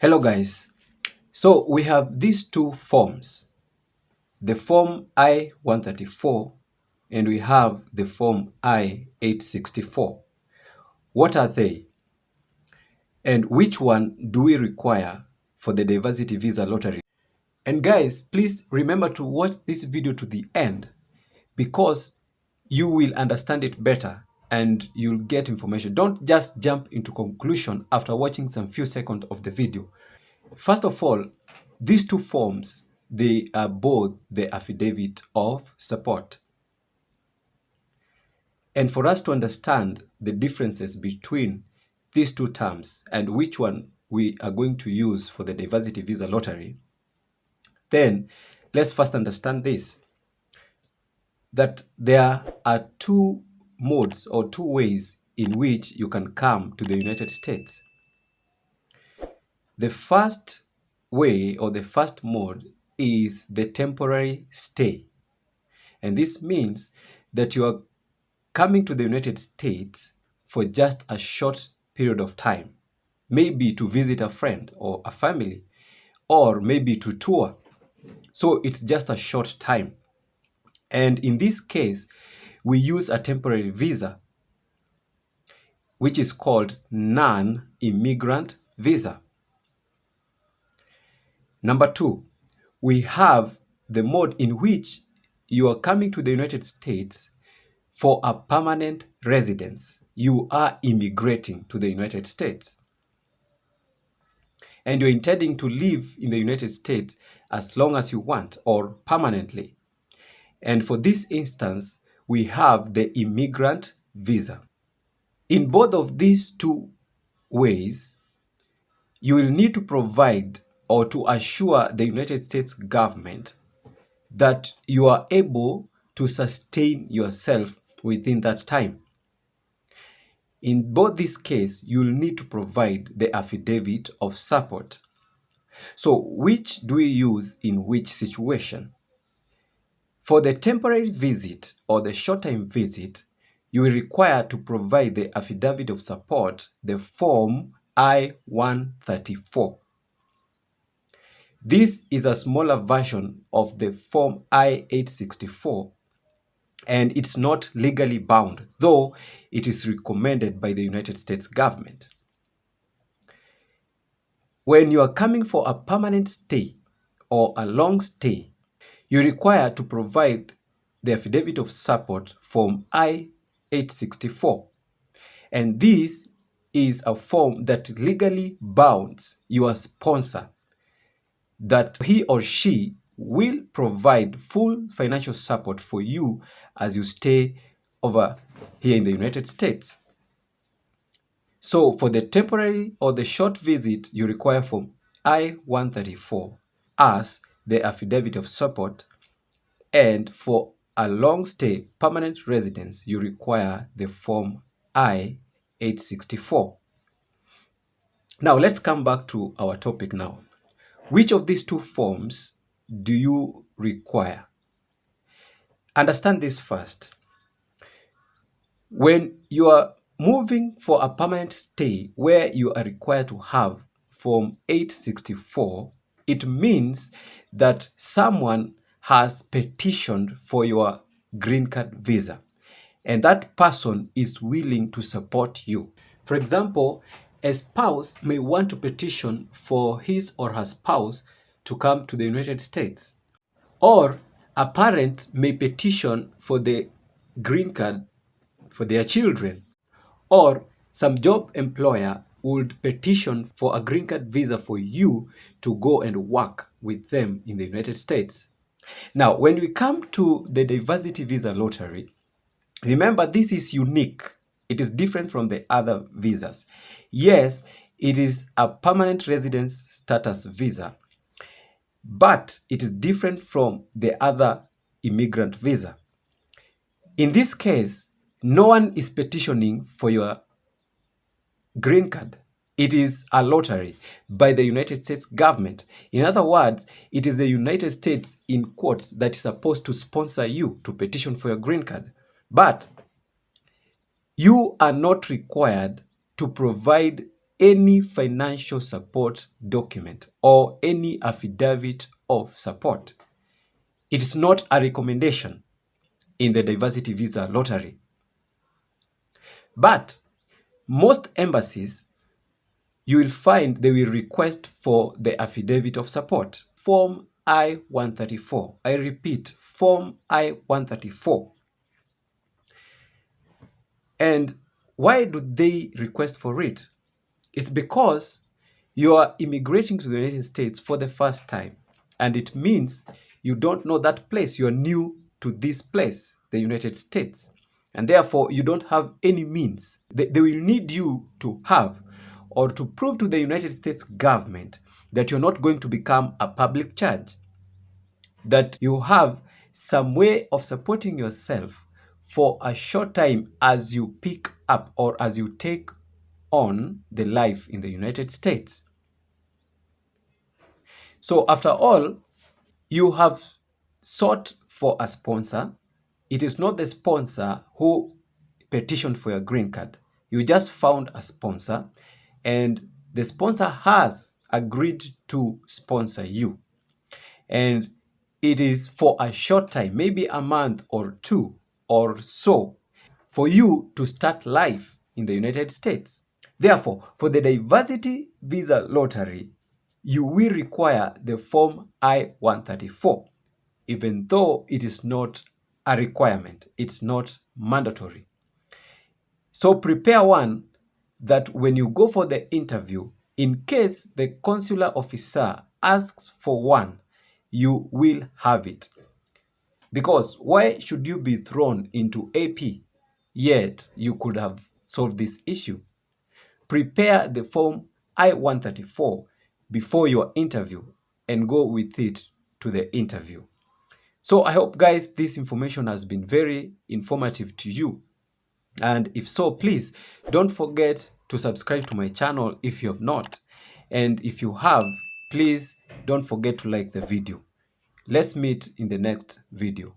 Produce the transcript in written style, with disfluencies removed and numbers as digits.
Hello guys, so we have these two forms, the form I-134 and we have the form I-864. What are they? And which one do we require for the diversity visa lottery? And guys, please remember to watch this video to the end because you will understand it better and you'll get information. Don't just jump into conclusion after watching some few seconds of the video. First of all, these two forms, they are both the Affidavit of Support. And for us to understand the differences between these two terms and which one we are going to use for the diversity visa lottery, then let's first understand this, that there are two modes or two ways in which you can come to the United States. The first way or the first mode is the temporary stay. And this means that you are coming to the United States for just a short period of time, maybe to visit a friend or a family, or maybe to tour. So it's just a short time. And in this case, we use a temporary visa, which is called non-immigrant visa. Number two, we have the mode in which you are coming to the United States for a permanent residence. You are immigrating to the United States. And you're intending to live in the United States as long as you want or permanently. And for this instance, we have the immigrant visa. In both of these two ways, you will need to provide or to assure the United States government that you are able to sustain yourself within that time. In both these cases, you'll need to provide the Affidavit of Support. So which do we use in which situation? For the temporary visit or the short-time visit, you will require to provide the Affidavit of Support, the form I-134. This is a smaller version of the form I-864 and it's not legally bound, though it is recommended by the United States government. When you are coming for a permanent stay or a long stay, you require to provide the Affidavit of Support form I-864. And this is a form that legally bounds your sponsor that he or she will provide full financial support for you as you stay over here in the United States. So for the temporary or the short visit, you require form I-134 as the Affidavit of Support, and for a long stay permanent residence, you require the form I-864. Now let's come back to our topic now. Which of these two forms do you require? Understand this first. When you are moving for a permanent stay where you are required to have form 864, it means that someone has petitioned for your green card visa and that person is willing to support you. For example, a spouse may want to petition for his or her spouse to come to the United States, or a parent may petition for the green card for their children, or some job employer would petition for a green card visa for you to go and work with them in the United States. Now, when we come to the diversity visa lottery, remember this is unique. It is different from the other visas. Yes, it is a permanent residence status visa, but it is different from the other immigrant visa. In this case, no one is petitioning for your green card. It is a lottery by the United States government. In other words, it is the United States, in quotes, that is supposed to sponsor you to petition for your green card. But you are not required to provide any financial support document or any affidavit of support. It is not a recommendation in the diversity visa lottery. But most embassies, you will find they will request for the affidavit of support, Form I-134. I repeat, Form I-134. And why do they request for it? It's because you are immigrating to the United States for the first time, and it means you don't know that place. You're new to this place, the United States, and therefore you don't have any means. They will need you to have or to prove to the United States government that you're not going to become a public charge, that you have some way of supporting yourself for a short time as you pick up or as you take on the life in the United States. So after all, you have sought for a sponsor. It is not the sponsor who petitioned for your green card. You just found a sponsor, and the sponsor has agreed to sponsor you. And it is for a short time, maybe a month or two or so, for you to start life in the United States. Therefore, for the diversity visa lottery, you will require the Form I-134, even though it is not a requirement, it's not mandatory. So prepare one that when you go for the interview, in case the consular officer asks for one, you will have it. Because why should you be thrown into AP, yet you could have solved this issue? Prepare the Form I-134 before your interview and go with it to the interview. So I hope, guys, this information has been very informative to you. And if so, please don't forget to subscribe to my channel if you have not. And if you have, please don't forget to like the video. Let's meet in the next video.